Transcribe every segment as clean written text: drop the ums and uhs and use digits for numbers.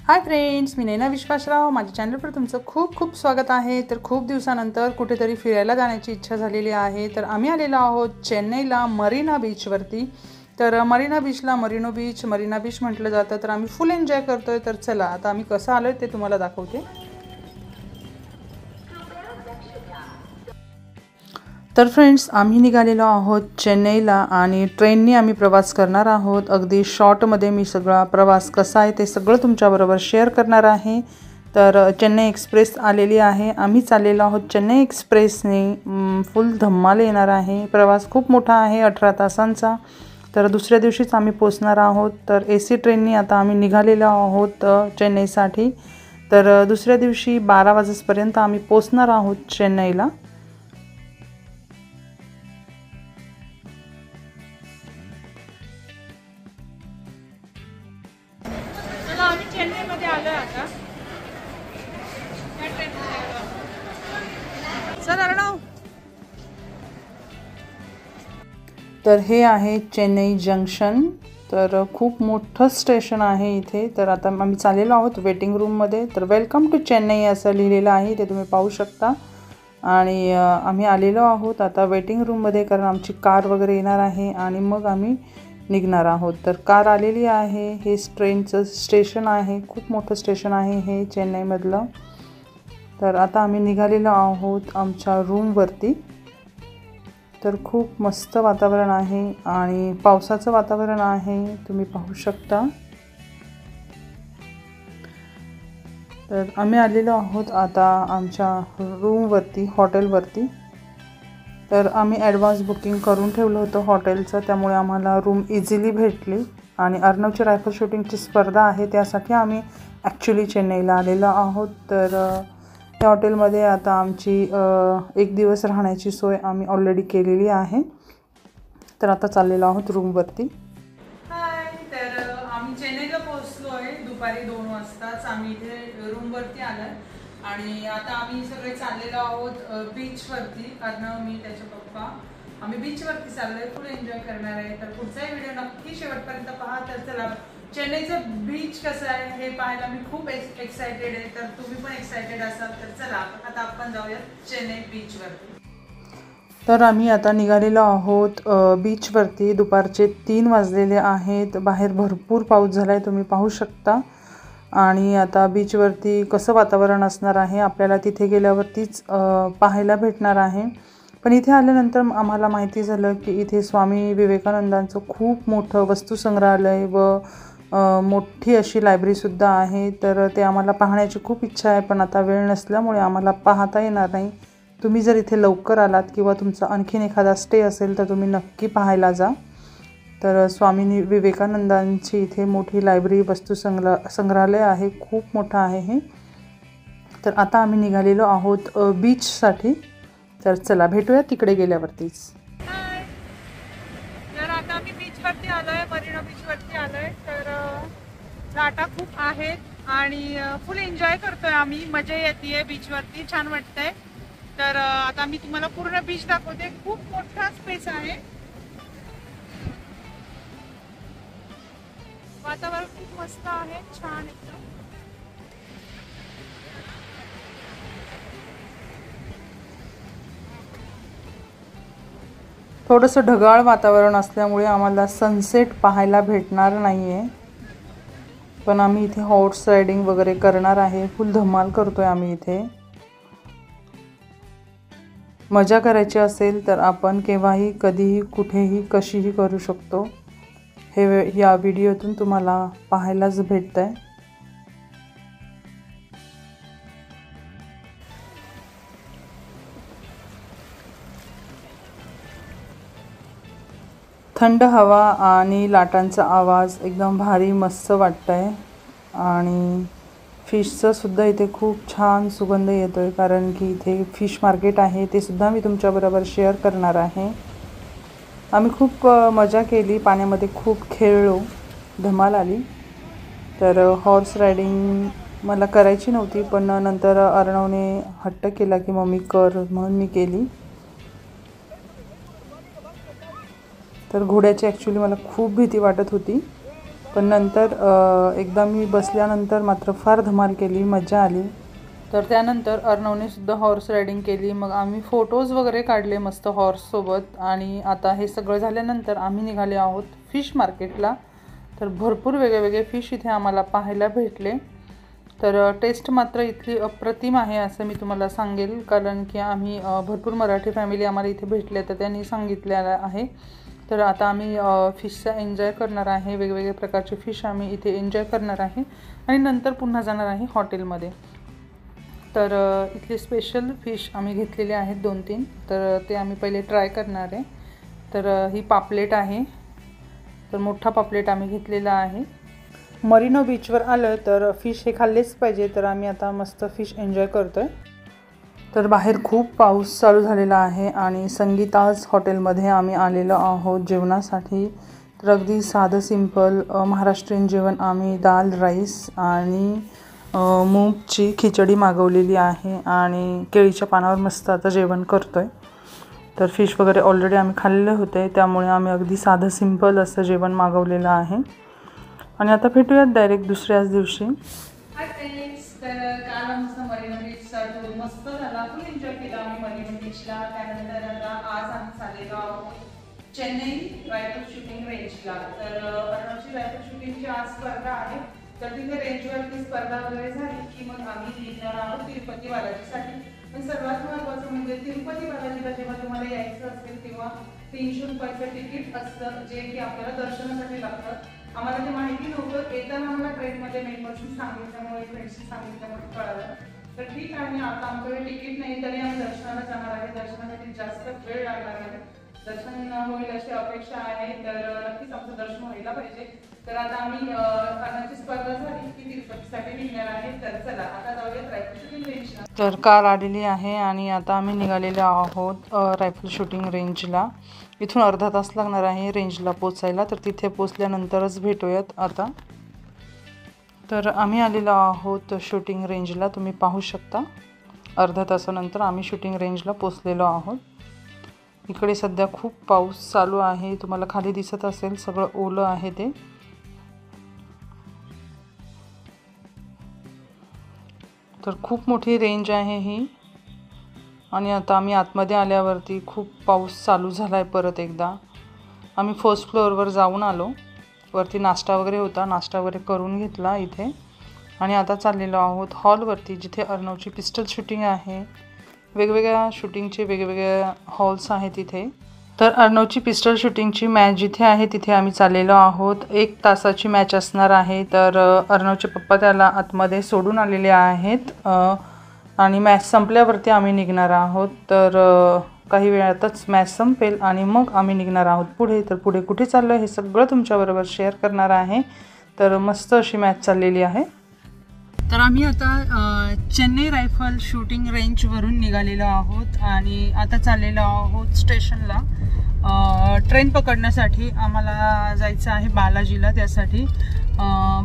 Hi friends, मी नैना विश्वासराव. माझ्या चॅनलवर तुमचं खूप खूप स्वागत आहे. तर खूप दिवसानंतर कुठेतरी फिरायला जाण्याची इच्छा झालेली आहे. तर आम्ही आलेलो आहोत चेन्नईला मरीना बीचवरती. तर मरीना बीच म्हटलं जातं. तर आम्ही फुल एन्जॉय करतोय. तर चला आता आम्ही कसं आलोय ते तुम्हाला दाखवते. तर फ्रेंड्स, आम्ही निघालेलो आहोत चेन्नईला आणि ट्रेनने आम्ही प्रवास करणार आहोत. अगदी शॉर्टमध्ये मी सगळा प्रवास कसा आहे ते सगळं तुमच्याबरोबर शेअर करणार आहे. तर चेन्नई एक्सप्रेस आलेली आहे. आम्ही चाललेलो आहोत चेन्नई एक्सप्रेसने. फुल धम्माल येणार आहे. प्रवास खूप मोठा आहे, 18 तासांचा. तर दुसऱ्या दिवशीच आम्ही पोचणार आहोत. तर AC ट्रेनने आता आम्ही निघालेलो आहोत चेन्नईसाठी. तर दुसऱ्या दिवशी 12 वाजेपर्यंत आम्ही पोचणार आहोत चेन्नईला. आम्ही चेन्नईमध्ये आलोय आता. चल अर्णव. तर हे आहे चेन्नई जंक्शन. तर खूप मोठं स्टेशन आहे इथे. तर आता आम्ही चाललेलो आहोत वेटिंग रूममध्ये. तर वेलकम टू चेन्नई असं लिहिलेलं आहे, ते तुम्ही पाहू शकता. आणि आम्ही आलेलो आहोत आता वेटिंग रूममध्ये, कारण आमची कार वगैरे येणार आहे आणि मग आम्ही निघणार आहोत. तर कार आलेली आहे. हे ट्रेनचं स्टेशन आहे. खूप मोठं स्टेशन आहे हे चेन्नईमधलं. तर आता आम्ही निघालेलो आहोत आमच्या रूमवरती. तर खूप मस्त वातावरण आहे आणि पावसाचं वातावरण आहे, तुम्ही पाहू शकता. तर आम्ही आलेलो आहोत आता आमच्या रूमवरती, हॉटेलवरती. तर आम्ही ॲडव्हान्स बुकिंग करून ठेवलं होतं हॉटेलचं, त्यामुळे आम्हाला रूम इझिली भेटली. आणि अर्णवची रायफल शूटिंगची स्पर्धा आहे, त्यासाठी आम्ही ॲक्च्युली चेन्नईला आलेलो आहोत. तर या हॉटेलमध्ये आता आमची 1 दिवस राहण्याची सोय आम्ही ऑलरेडी केलेली आहे. तर आता चाललेलो आहोत रूमवरती. हाय, तर आम्ही चेन्नईला पोहोचलो आहे दुपारी 2 वाजताच. आम्ही इथे रूमवरती आलो आणि आता आम्ही सगळे चाललेलो आहोत बीचवरती. कारण मी त्याचे पप्पा आम्ही बीचवरती चाललोय, फुल एन्जॉय करणार आहे. तर पुढचा व्हिडिओ नक्की शेवटपर्यंत पहा. तर चला, चेन्नईचं बीच कसं आहे हे पाहायला मी खूप एक्सायटेड आहे. तर तुम्ही पण एक्सायटेड असाल तर चला आता आपण जाऊया चेन्नई बीचवरती. तर आम्ही आता निघालेलो आहोत बीचवरती. दुपारचे 3 वाजलेले आहेत. बाहेर भरपूर पाऊस झाला आहे, तुम्ही पाहू शकता. आणि आता बीचवरती कसं वातावरण असणार आहे आपल्याला तिथे गेल्यावरतीच पाहायला भेटणार आहे. पण इथे आल्यानंतर आम्हाला माहिती झालं की इथे स्वामी विवेकानंदांचं खूप मोठं वस्तुसंग्रहालय व मोठी अशी लायब्ररीसुद्धा आहे. तर ते आम्हाला पाहण्याची खूप इच्छा आहे, पण आता वेळ नसल्यामुळे आम्हाला पाहता येणार नाही. तुम्ही जर इथे लवकर आलात किंवा तुमचा आणखीन एखादा स्टे असेल तर तुम्ही नक्की पाहायला जा. तर स्वामी विवेकानंदांची इथे मोठी लायब्ररी संग्रहालय आहे, खूप मोठं आहे हे. तर आता आम्ही निघालेलो आहोत बीचसाठी. तर चला भेटूया तिकडे गेल्यावरतीच. तर आता आम्ही बीचवरती आलोय, मरीना बीचवरती आलोय. तर लाटा खूप आहेत आणि फुल एन्जॉय करतोय आम्ही. मजा येते बीचवरती, छान वाटतंय. तर आता मी तुम्हाला पूर्ण बीच दाखवते. खूप मोठा स्पेस आहे. वातावरण खूप मस्त आहे, छान एकदम. थोडंसं ढगाळ वातावरण असल्यामुळे आम्हाला सनसेट पाहायला भेटणार नाही आहे. पण आम्ही इथे हॉर्स रायडिंग वगैरे करणार आहे. फुल धमाल करतोय आम्ही इथे. मजा करायची असेल तर आपण केव्हाही, कधीही, कुठेही, कशीही करू शकतो. हे या व्हिडिओतून तुम्हाला पाहायलाच भेटतंय. थंड हवा आणि लाटांचा आवाज एकदम भारी मस्त वाटतंय. आणि फिशचं सुद्धा इथे खूप छान सुगंध येतोय, कारण की इथे फिश मार्केट आहे, ते सुद्धा मी तुमच्याबरोबर शेअर करणार आहे. आम्ही खूप मजा केली, पाण्यामध्ये खूप खेळलो, धमाल आली. तर हॉर्स रायडिंग मला करायची नव्हती, पण नंतर अर्णवने हट्ट केला की मम्मी कर, म्हणून मी केली. तर घोड्याची ॲक्च्युली मला खूप भीती वाटत होती. पण नंतर एकदा मी बसल्यानंतर मात्र फार धमाल केली, मजा आली। तर त्यानंतर अर्णवने सुद्धा हॉर्स रायडिंग केली। मग आम्ही फोटोज वगैरे काढले मस्त हॉर्ससोबत। आणि आता हे सगळं झाल्यानंतर आम्ही निघाले आहोत फिश मार्केटला। तर भरपूर वेगवेगळे फिश इथे आम्हाला पाहायला भेटले। तर टेस्ट मात्र इथली अप्रतिम आहे असं मी तुम्हाला सांगेल, कारण की आम्ही भरपूर मराठी फॅमिली आम्हाला इथे भेटले तर त्यांनी सांगितलेलं आहे। तर आता आम्ही फिशचा एन्जॉय करणार आहे, वेगवेगळे प्रकारचे फिश आम्ही इथे एन्जॉय करणार आहे आणि नंतर पुन्हा जाणार आहे हॉटेलमध्ये। तर इथले स्पेशल फिश आम्ही घेतलेले आहेत 2-3, तर ते आम्ही पहिले ट्राय करणार आहे। तर ही पापलेट आहे, तर मोठा पापलेट आम्ही घेतलेला आहे। मरीनो बीचवर आलं तर फिश हे खाल्लेच पाहिजे, तर आम्ही आता मस्त फिश एन्जॉय करतोय। तर बाहेर खूप पाऊस चालू झालेला आहे आणि संगीताज हॉटेलमध्ये आम्ही आलेलो आहोत जेवणासाठी। तर अगदी साधं सिंपल महाराष्ट्रीयन जेवण, आम्ही दाल राईस आणि मूगची खिचडी मागवलेली आहे आणि केळीच्या पानावर मस्त आता जेवण करतोय। तर फिश वगैरे ऑलरेडी आम्ही खाल्लेले होते, त्यामुळे आम्ही अगदी साधं सिंपल असं जेवण मागवलेलं आहे। आणि आता भेटूयात डायरेक्ट दुसऱ्याच दिवशी। हाय फ्रेंड्स, तर काल आमचा मरीनो बीचचा टूर मस्त झाला, फुल एन्जॉय केला आम्ही मरीनो बीचला। त्यानंतर आता आज आम्ही चाललेलो आहोत चेन्नई रायफल शूटिंग रेंजला। तर अर्णवची रायफल शूटिंगची आज स्पर्धा आहे, तर तिथे रेंजवरती स्पर्धा वगैरे झाली की मग आम्ही निघणार आहोत तिरुपती बालाजीसाठी। पण सर्वात महत्त्वाचं म्हणजे तिरुपती बालाजीला जेव्हा तुम्हाला यायचं असेल तेव्हा 300 रुपयाचं तिकीट असतं, जे की आपल्याला दर्शनासाठी लागतं। आम्हाला ते माहिती नव्हतं, येताना आम्हाला ट्रेनमध्ये मेंबर्सनी सांगितल्यामुळे, फ्रेंड्सनी सांगितल्यामुळे कळालं। तर ठीक आहे, आता आमच्याकडे तिकीट नाही तरी आम्ही दर्शनाला जाणार आहे। दर्शनासाठी जास्त वेळ लागणार आहे, दर्शन होईल अशी अपेक्षा आहे, तर नक्कीच आमचं दर्शन व्हायला पाहिजे। तर आता आम्ही अर्णवची स्पर्धा झाली की तिरुपतीसाठी निघणार आहे। तर चला आता जाऊया रायफल शूटिंग रेंजला। तर कार आलेली आहे आणि आता आम्ही निघालेले आहोत रायफल शूटिंग रेंजला। इथून अर्धा तास लागणार आहे रेंजला पोचायला, तर तिथे पोचल्यानंतरच भेटूयात आता। तर आम्ही आलेलो आहोत शूटिंग रेंजला, तुम्ही पाहू शकता अर्धा तासानंतर आम्ही शूटिंग रेंजला पोचलेलो आहोत। इकडे सध्या खूप पाऊस चालू आहे, तुम्हाला खाली दिसत असेल सगळं ओलं आहे ते। तर खूप मोठी रेंज आहे ही। आणि आता आम्ही आतमध्ये आल्यावरती खूप पाऊस चालू झाला आहे परत एकदा। आम्ही फर्स्ट फ्लोअरवर जाऊन आलो, वरती नाश्ता वगैरे होता, नाश्ता वगैरे करून घेतला इथे आणि आता चाललेलो आहोत हॉलवरती, जिथे अर्णवची पिस्टल शूटिंग आहे। वेगवेगळ्या शूटिंगचे वेगवेगळ्या हॉल्स आहेत इथे। तर अर्णवची पिस्टल शूटिंगची मॅच जिथे आहे तिथे आम्ही चाललेलो आहोत। 1 तासाची मॅच असणार आहे। तर अर्णवचे पप्पा त्याला आतमध्ये सोडून आलेले आहेत आणि मॅच संपल्यावरती आम्ही निघणार आहोत। तर काही वेळातच मॅच संपेल आणि मग आम्ही निघणार आहोत पुढे। तर पुढे कुठे चाललो हे सगळं तुमच्याबरोबर शेअर करणार आहे। तर मस्त अशी मॅच चाललेली आहे। तर आम्ही आता चेन्नई रायफल शूटिंग रेंजवरून निघालेलो आहोत आणि आता चाललेलो आहोत स्टेशनला ट्रेन पकडण्यासाठी। आम्हाला जायचं आहे बालाजीला, त्यासाठी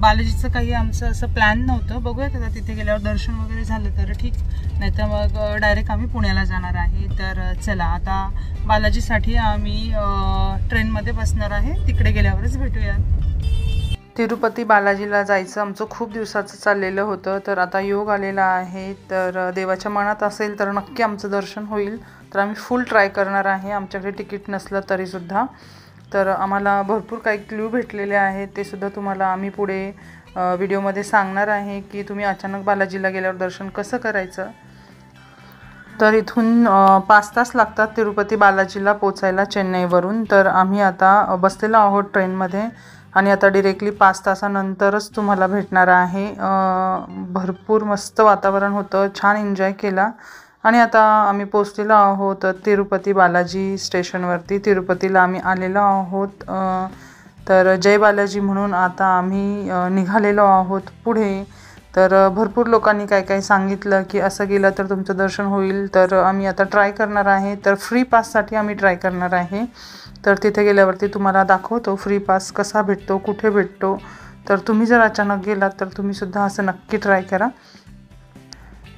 बालाजीचं काही आमचं असं प्लॅन नव्हतं, बघूयात आता तिथे गेल्यावर दर्शन वगैरे झालं तर ठीक, नाही तर मग डायरेक्ट आम्ही पुण्याला जाणार आहे। तर चला आता बालाजीसाठी आम्ही ट्रेनमध्ये बसणार आहे, तिकडे गेल्यावरच भेटूयात। तिरुपती बालाजीला जायचं आमचं खूप दिवसाचं चाललेलं होतं, तर आता योग आलेला आहे। तर देवाच्या मनात असेल तर नक्की आमचं दर्शन होईल। तर आम्ही फुल ट्राय करणार आहे, आमच्याकडे तिकीट नसलं तरीसुद्धा। तर आम्हाला भरपूर काही क्ल्यू भेटलेले आहेत, ते सुद्धा तुम्हाला आम्ही पुढे व्हिडिओमध्ये सांगणार आहे की तुम्ही अचानक बालाजीला गेल्यावर दर्शन कसं करायचं। तर इथून 5 तास लागतात तिरुपती बालाजीला पोचायला चेन्नईवरून। तर आम्ही आता बसलेलो आहोत ट्रेनमध्ये आणि आता डिरेक्टली 5 तासानंतरच तुम्हाला भेटणार आहे। भरपूर मस्त वातावरण होतं, छान एन्जॉय केला आणि आता आम्ही पोचलेलो आहोत तिरुपती बालाजी स्टेशनवरती। तिरुपतीला आम्ही आलेलो आहोत। तर जय बालाजी म्हणून आता आम्ही निघालेलो आहोत पुढे। तर भरपूर लोकांनी काय काय सांगितलं की असं गेलं तर तुमचं दर्शन होईल, तर आम्ही आता ट्राय करणार आहे। तर फ्री पाससाठी आम्ही ट्राय करणार आहे। तर तिथे गेल्यावरती तुम्हाला दाखवतो फ्री पास कसा भेटतो, कुठे भेटतो। तर तुम्ही जर अचानक गेलात तर तुम्हीसुद्धा असं नक्की ट्राय करा।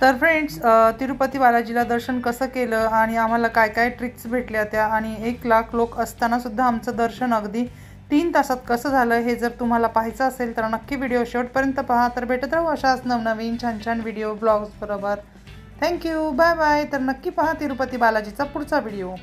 तर फ्रेंड्स, तिरुपती बालाजीला दर्शन कसं केलं आणि आम्हाला काय काय ट्रिक्स भेटल्या त्या, आणि 1 लाख लोक असतानासुद्धा आमचं दर्शन अगदी 3 तासात कसं झालं हे जर तुम्हाला पाहायचं असेल तर नक्की व्हिडिओ शेवटपर्यंत पहा. तर भेटत राहू अशाच नवनवीन छान छान व्हिडिओ ब्लॉग्स बरोबर. Thank you, bye bye. तर नक्की पहा तिरुपती बालाजीचा पुढचा व्हिडिओ.